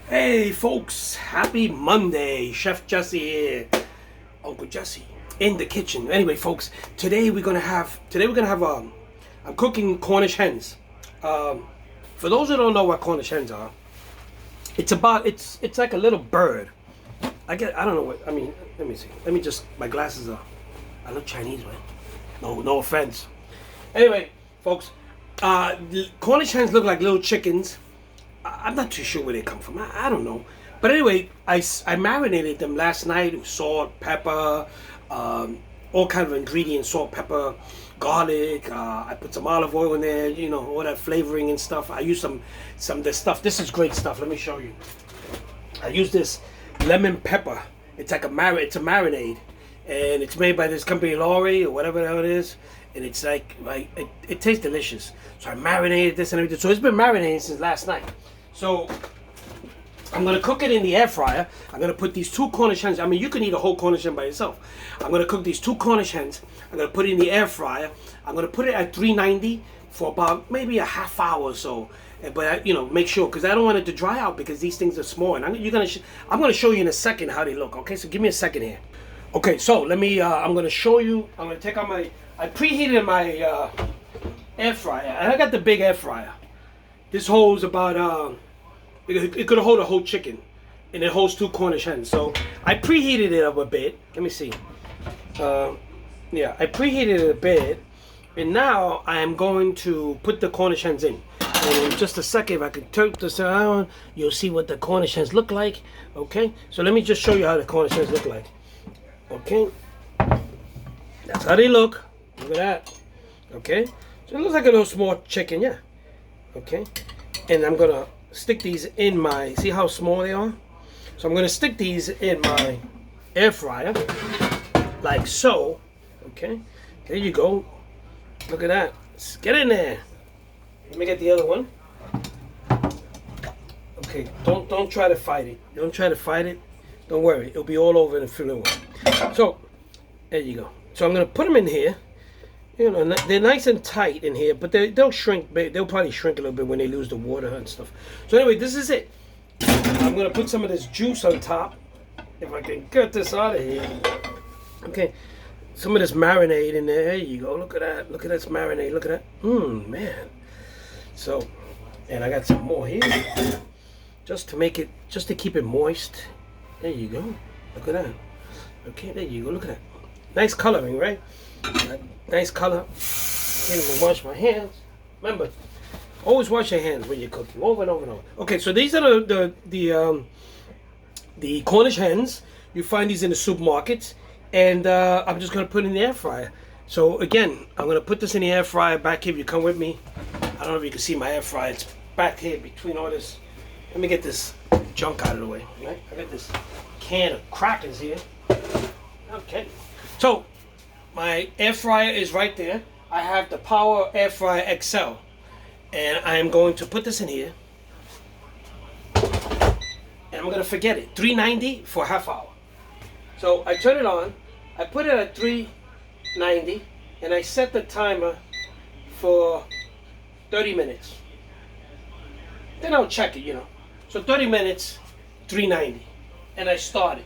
Hey folks, happy Monday. Chef Jesse here. Uncle Jesse in the kitchen. Anyway, folks, today we're gonna have I'm cooking Cornish hens. For those who don't know what Cornish hens are, it's like a little bird. I don't know what I mean. Let me see. My glasses are. I look Chinese, man. No offense. Anyway, folks, Cornish hens look like little chickens. I'm not too sure where they come from. I don't know. But anyway, I marinated them last night with salt, pepper, all kind of ingredients, salt, pepper, garlic. I put some olive oil in there, all that flavoring and stuff. I used some of this stuff. This is great stuff. Let me show you. I use this lemon pepper. It's like it's a marinade. And it's made by this company, Lori, or whatever the hell it is. And it's like it tastes delicious. So I marinated this and everything. So it's been marinated since last night. So I'm gonna cook it in the air fryer. I'm gonna put these two Cornish hens. I mean, you can eat a whole Cornish hen by yourself. I'm gonna cook these two Cornish hens. I'm gonna put it in the air fryer. I'm gonna put it at 390 for about maybe a half hour or so. But make sure, because I don't want it to dry out because these things are small. And I'm gonna show you in a second how they look. Okay, so give me a second here. Okay, so let me. I'm gonna show you. I'm gonna take out I preheated my air fryer, and I got the big air fryer. This holds about it could hold a whole chicken, and it holds two Cornish hens. So I preheated it up a bit. Let me see. Yeah, I preheated it a bit, and now I am going to put the Cornish hens in. And in just a second, if I can turn this around, you'll see what the Cornish hens look like. Okay, so let me just show you how the Cornish hens look like. Okay, that's how they look. Look at that. Okay, so it looks like a little small chicken, yeah. Okay, and I'm gonna stick these in my. See how small they are? So I'm gonna stick these in my air fryer, like so. Okay, there you go. Look at that. Let's get in there. Let me get the other one. Okay, don't try to fight it. Don't try to fight it. Don't worry, it'll be all over in a few minutes. So there you go. So I'm gonna put them in here. They're nice and tight in here, but they'll shrink. They'll probably shrink a little bit when they lose the water and stuff. So anyway, this is it. I'm gonna put some of this juice on top, if I can get this out of here. Okay, some of this marinade in there. There you go. Look at that. Look at this marinade. Look at that. Man. So, and I got some more here, just to keep it moist. There you go. Look at that. Okay, there you go. Look at that. Nice coloring, right? Nice color. Can't even wash my hands. Remember, always wash your hands when you're cooking, over and over and over. Okay, so these are the Cornish hens. You find these in the supermarkets, and I'm just gonna put it in the air fryer. So again, I'm gonna put this in the air fryer back here. If you come with me, I don't know if you can see my air fryer. It's back here between all this. Let me get this junk out of the way. Right? I got this can of crackers here. Okay, so my air fryer is right there. I have the Power Air Fryer XL, and I am going to put this in here, and I'm gonna forget it. 390 for a half hour. So I turn it on. I put it at 390, and I set the timer for 30 minutes. Then I'll check it, So 30 minutes, 390, and I start it.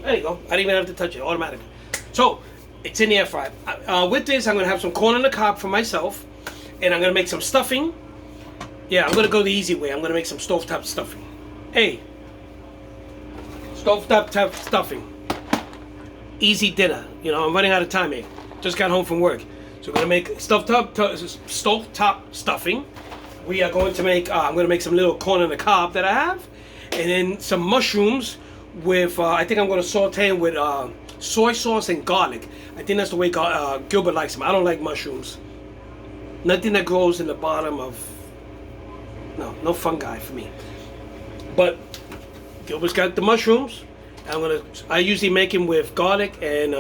There you go. I didn't even have to touch it, automatically. So it's in the air fryer. With this, I'm gonna have some corn on the cob for myself, and I'm gonna make some stuffing. Yeah, I'm gonna go the easy way. I'm gonna make some stovetop stuffing. Hey, stovetop stuffing. Easy dinner. I'm running out of time here. Just got home from work, so we're gonna make stovetop stuffing. We are going to make. I'm gonna make some little corn on the cob that I have, and then some mushrooms with. I think I'm gonna saute them with soy sauce and garlic. I think that's the way Gilbert likes them. I don't like mushrooms. Nothing that grows in the bottom of. No fungi for me. But Gilbert's got the mushrooms. I usually make him with garlic and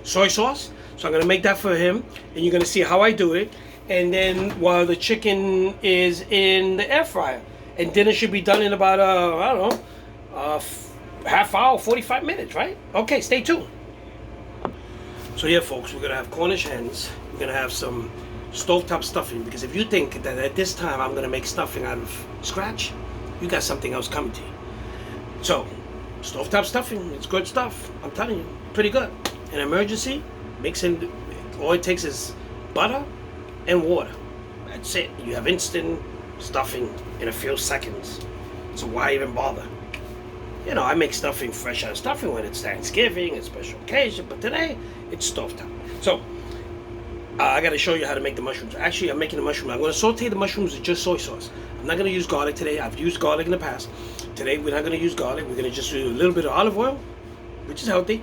soy sauce. So I'm gonna make that for him, and you're gonna see how I do it. And then while the chicken is in the air fryer, and dinner should be done in about I don't know, half hour, 45 minutes, right? Okay, stay tuned. So yeah, folks, we're gonna have Cornish hens. We're gonna have some stovetop stuffing, because if you think that at this time I'm gonna make stuffing out of scratch, you got something else coming to you. So, stovetop stuffing, it's good stuff. I'm telling you, pretty good. In emergency, mixing, all it takes is butter and water. That's it. You have instant stuffing in a few seconds. So why even bother? You know, I make stuffing, fresh out stuffing when it's Thanksgiving, it's special occasion, but today it's stovetop. So I got to show you how to make the mushrooms. Actually, I'm making the mushrooms. I'm going to saute the mushrooms with just soy sauce. I'm not going to use garlic today. I've used garlic in the past. Today we're not going to use garlic. We're going to just do a little bit of olive oil, which is healthy,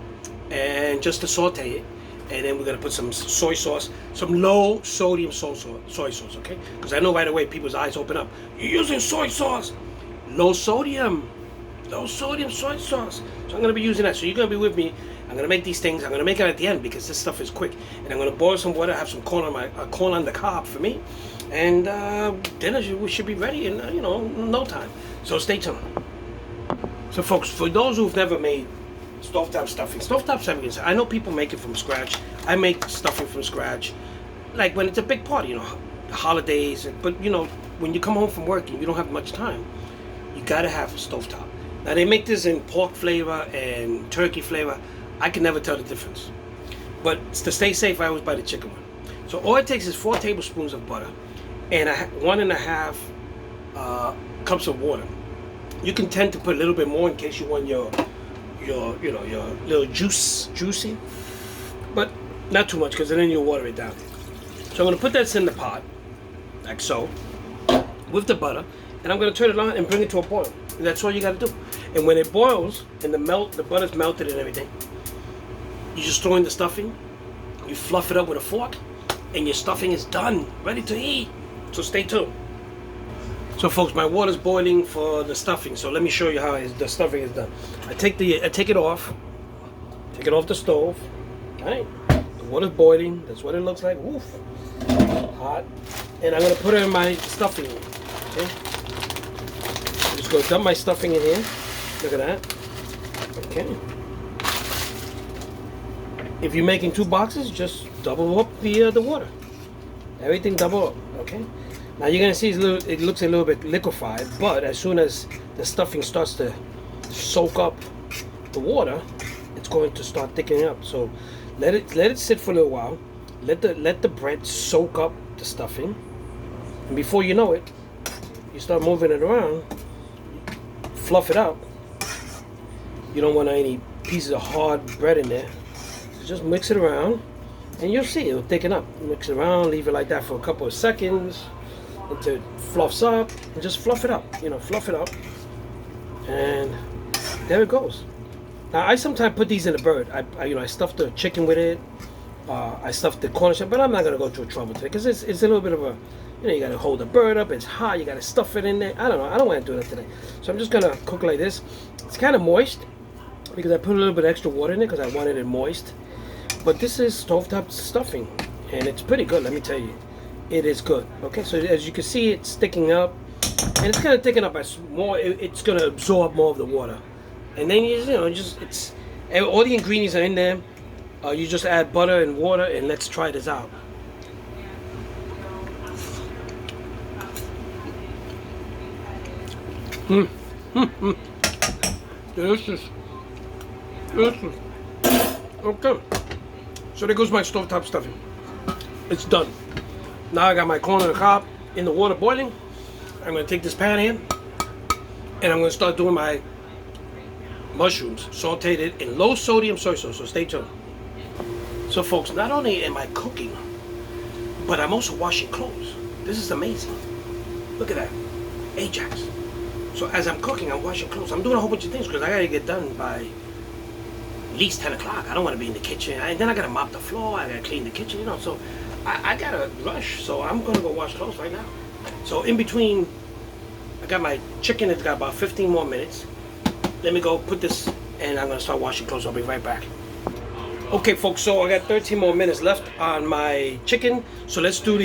and just to saute it. And then we're going to put some soy sauce, some low sodium soy sauce, okay? Because I know right away people's eyes open up. You're using soy sauce. Low sodium soy sauce. So I'm going to be using that. So you're going to be with me. I'm going to make these things. I'm going to make it at the end because this stuff is quick. And I'm going to boil some water, have some corn on the cob for me. And dinner should be ready in, no time. So stay tuned. So folks, for those who've never made stovetop stuffing, I know people make it from scratch. I make stuffing from scratch. Like when it's a big party, holidays. But, when you come home from work and you don't have much time, you got to have a stovetop. Now they make this in pork flavor and turkey flavor. I can never tell the difference. But to stay safe, I always buy the chicken one. So all it takes is 4 tablespoons of butter and 1.5 cups of water. You can tend to put a little bit more in case you want your little juicy, but not too much because then you'll water it down. So I'm going to put this in the pot, like so, with the butter, and I'm going to turn it on and bring it to a boil. And that's all you got to do. And when it boils and the butter's melted and everything, you just throw in the stuffing, you fluff it up with a fork, and your stuffing is done, ready to eat. So stay tuned. So folks, my water's boiling for the stuffing. So let me show you how the stuffing is done. I take it off the stove. All right, the water's boiling. That's what it looks like. Woof, hot. And I'm gonna put it in my stuffing. Okay, I'm just gonna dump my stuffing in here. Look at that. Okay. If you're making 2 boxes, just double up the water. Everything double up. Okay. Now you're gonna see it looks a little bit liquefied, but as soon as the stuffing starts to soak up the water, it's going to start thickening up. So let it sit for a little while. Let the bread soak up the stuffing, and before you know it, you start moving it around. Fluff it up. You don't want any pieces of hard bread in there. So just mix it around, and you'll see it'll thicken up. Mix it around, leave it like that for a couple of seconds until it fluffs up, and just fluff it up. Fluff it up, and there it goes. Now I sometimes put these in the bird. I stuff the chicken with it. I stuff the Cornish, but I'm not gonna go through trouble today because it's a little bit of a, you gotta hold the bird up. It's hot. You gotta stuff it in there. I don't know. I don't want to do that today. So I'm just gonna cook like this. It's kind of moist because I put a little bit extra water in it because I wanted it moist. But this is stovetop stuffing, and it's pretty good. Let me tell you, it is good. Okay, so as you can see, it's sticking up, and it's gonna thicken up as more. It's gonna absorb more of the water, and then it's all the ingredients are in there. You just add butter and water, and let's try this out. Delicious. Okay. So there goes my stovetop stuffing. It's done. Now I got my corn on the cob in the water boiling. I'm going to take this pan in, and I'm going to start doing my mushrooms, sauteed in low sodium soy sauce. So stay tuned. So folks, not only am I cooking, but I'm also washing clothes. This is amazing. Look at that. Ajax. So as I'm cooking, I'm washing clothes. I'm doing a whole bunch of things because I got to get done by at least 10 o'clock. I don't want to be in the kitchen. And then I got to mop the floor. I got to clean the kitchen, So I got to rush. So I'm going to go wash clothes right now. So in between, I got my chicken. It's got about 15 more minutes. Let me go put this, and I'm going to start washing clothes. I'll be right back. Okay, folks. So I got 13 more minutes left on my chicken. So let's bring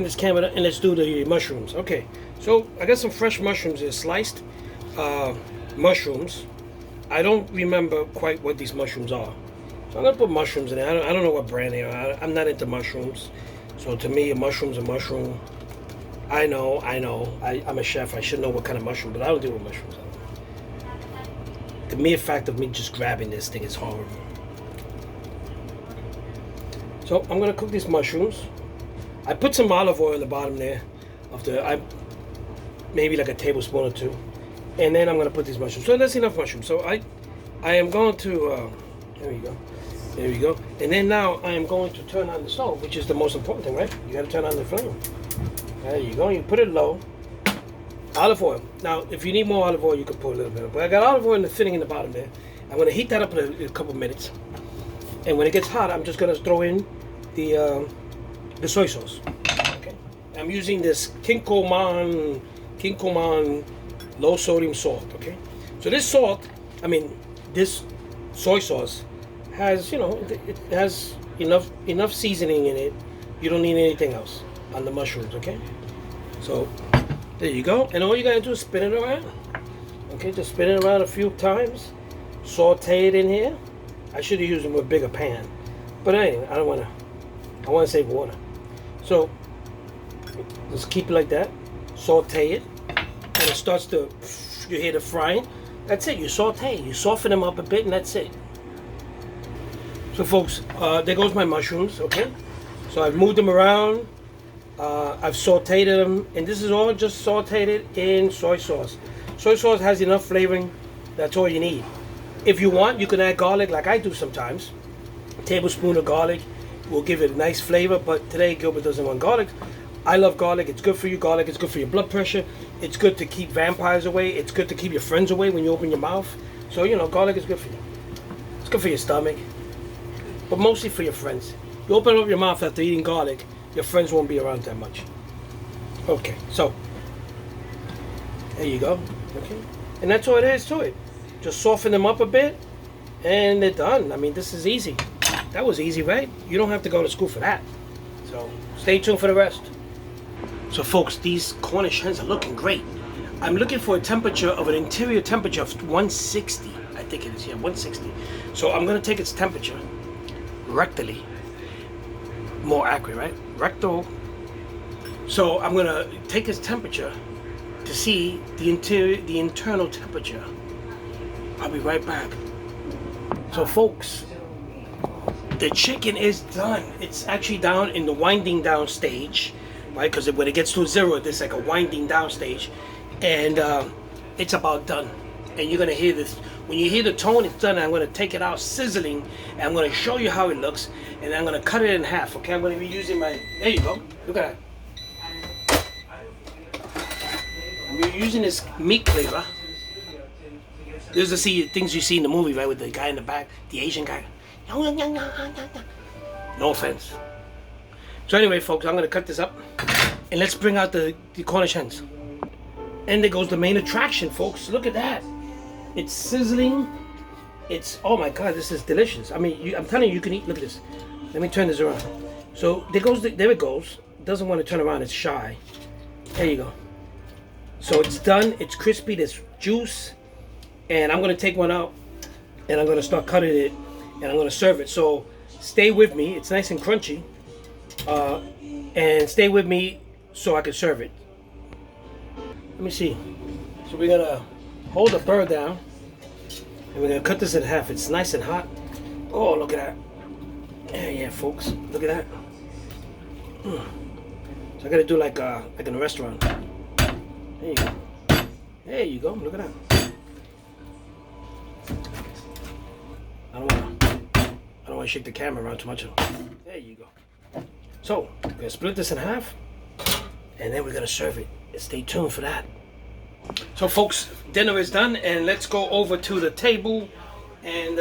this camera and let's do the mushrooms. Okay, so I got some fresh mushrooms here, sliced mushrooms. I don't remember quite what these mushrooms are, so I'm gonna put mushrooms in there. I don't know what brand they are. I'm not into mushrooms, so to me a mushroom's a mushroom. I know. I'm a chef. I should know what kind of mushroom, but I don't deal with mushrooms. The mere fact of me just grabbing this thing is horrible. So I'm gonna cook these mushrooms. I put some olive oil in the bottom there, maybe like a tablespoon or two, and then I'm gonna put these mushrooms. So that's enough mushrooms. So I am going to. There we go. And then now I am going to turn on the stove, which is the most important thing, right? You gotta turn on the flame. There you go. You put it low. Olive oil. Now, if you need more olive oil, you can put a little bit. But I got olive oil in the thinning in the bottom there. I'm gonna heat that up in a couple minutes. And when it gets hot, I'm just gonna throw in the soy sauce. Okay. I'm using this King Coman low sodium salt. Okay. So this this soy sauce has, it has enough seasoning in it. You don't need anything else on the mushrooms. Okay. So there you go. And all you gotta do is spin it around. Okay, just spin it around a few times. Saute it in here. I should have used a more bigger pan, but anyway, I want to save water. So just keep it like that. Saute it, and it starts to, you hear the frying. That's it. You saute. You soften them up a bit, and that's it. So folks, there goes my mushrooms. Okay, so I've moved them around. I've sauteed them, and this is all just sauteed in soy sauce. Soy sauce has enough flavoring. That's all you need. If you want, you can add garlic like I do sometimes. A tablespoon of garlic will give it a nice flavor, but today Gilbert doesn't want garlic. I love garlic. It's good for you. Garlic is good for your blood pressure. It's good to keep vampires away. It's good to keep your friends away when you open your mouth. So, garlic is good for you. It's good for your stomach, but mostly for your friends. You open up your mouth after eating garlic, your friends won't be around that much. Okay, so there you go. Okay, and that's all it is to it. Just soften them up a bit, and they're done. I mean, this is easy. That was easy, right? You don't have to go to school for that. So stay tuned for the rest. So folks, these Cornish hens are looking great. I'm looking for a temperature of an interior temperature of 160. I think it is, yeah, 160. So I'm gonna take its temperature rectally. More accurate, right? Rectal. So I'm gonna take its temperature to see the internal temperature. I'll be right back. So folks, the chicken is done. It's actually down in the winding down stage, right? Because when it gets to 0, there's like a winding down stage, and it's about done. And you're gonna hear this. When you hear the tone, it's done. I'm gonna take it out sizzling, and I'm gonna show you how it looks, and I'm gonna cut it in half. Okay, I'm gonna be using my. There you go. Look at that. I'm using this meat cleaver. This is the things you see in the movie, right? With the guy in the back, the Asian guy. No offense. So anyway, folks, I'm gonna cut this up, and let's bring out the Cornish hens. And there goes the main attraction, folks. Look at that. It's sizzling. It's, oh my God, this is delicious. I mean, I'm telling you, you can eat. Look at this. Let me turn this around. So there it goes. It doesn't want to turn around. It's shy. There you go. So it's done. It's crispy. There's juice. And I'm gonna take one out, and I'm gonna start cutting it, and I'm gonna serve it. So stay with me. It's nice and crunchy, and stay with me so I can serve it. Let me see. So we're gonna hold the bird down, and we're gonna cut this in half. It's nice and hot. Oh, look at that. Yeah, folks. Look at that. So I gotta do like in a restaurant. There you go. There you go. Look at that. I don't want to shake the camera around too much. There you go. So we're gonna split this in half, and then we're gonna serve it. Stay tuned for that. So folks, dinner is done, and let's go over to the table and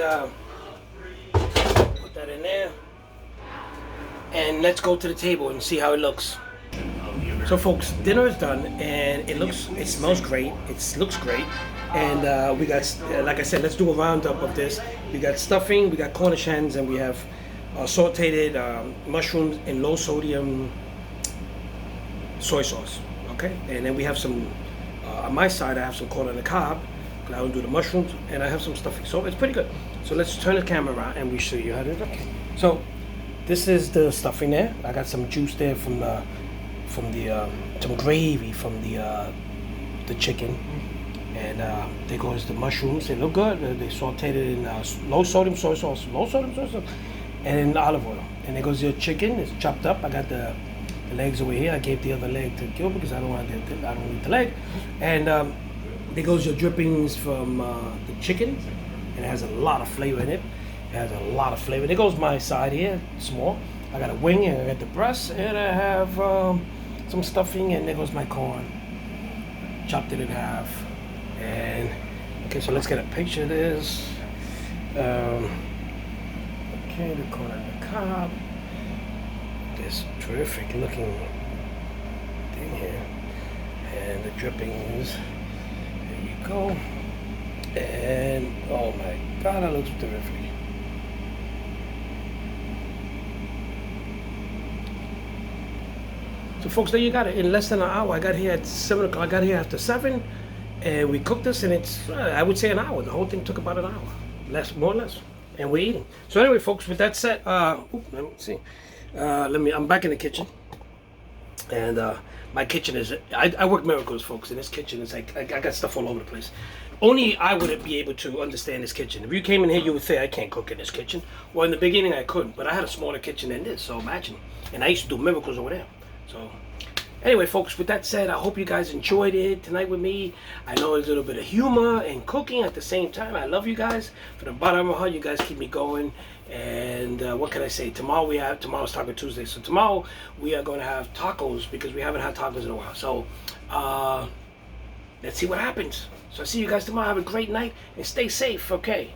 put that in there. And let's go to the table and see how it looks. So folks, dinner is done, and it smells great. It looks great. And we got, like I said, let's do a roundup of this. We got stuffing, we got Cornish hens, and we have sauteed mushrooms in low sodium soy sauce. Okay, and then we have some, on my side, I have some corn on the cob, because I will do the mushrooms, and I have some stuffing. So it's pretty good. So let's turn the camera around and we show you how to do it. So this is the stuffing there. I got some juice there from the some gravy from the chicken, and there goes the mushrooms. They look good. They sauteed it in low sodium soy sauce, and in olive oil. And there goes your chicken. It's chopped up. I got the legs over here. I gave the other leg to Gil because I don't eat the leg. And there goes your drippings from the chicken. And it has a lot of flavor in it. It has a lot of flavor. There goes my side here, small. I got a wing and I got the breast, and I have some stuffing, and there goes my corn. Chopped it in half. And okay, so let's get a picture of this. Okay, the corn on the cob. This terrific looking thing here. And the drippings. There you go. And oh my god, that looks terrific. So folks, there you got it. In less than an hour. I got here at 7 o'clock. I got here after 7, and we cooked this, and it's I would say an hour. The whole thing took about an hour, more or less, and we're eating. So anyway, folks, with that said, let me see. I'm back in the kitchen, and my kitchen is. I work miracles, folks. In this kitchen, it's like I got stuff all over the place. Only I wouldn't be able to understand this kitchen. If you came in here, you would say I can't cook in this kitchen. Well, in the beginning, I couldn't, but I had a smaller kitchen than this. So imagine, and I used to do miracles over there. So, anyway, folks, with that said, I hope you guys enjoyed it tonight with me. I know there's a little bit of humor and cooking at the same time. I love you guys. From the bottom of my heart, you guys keep me going. And what can I say? Tomorrow's Taco Tuesday. So tomorrow we are going to have tacos because we haven't had tacos in a while. So, let's see what happens. So I see you guys tomorrow. Have a great night and stay safe, okay?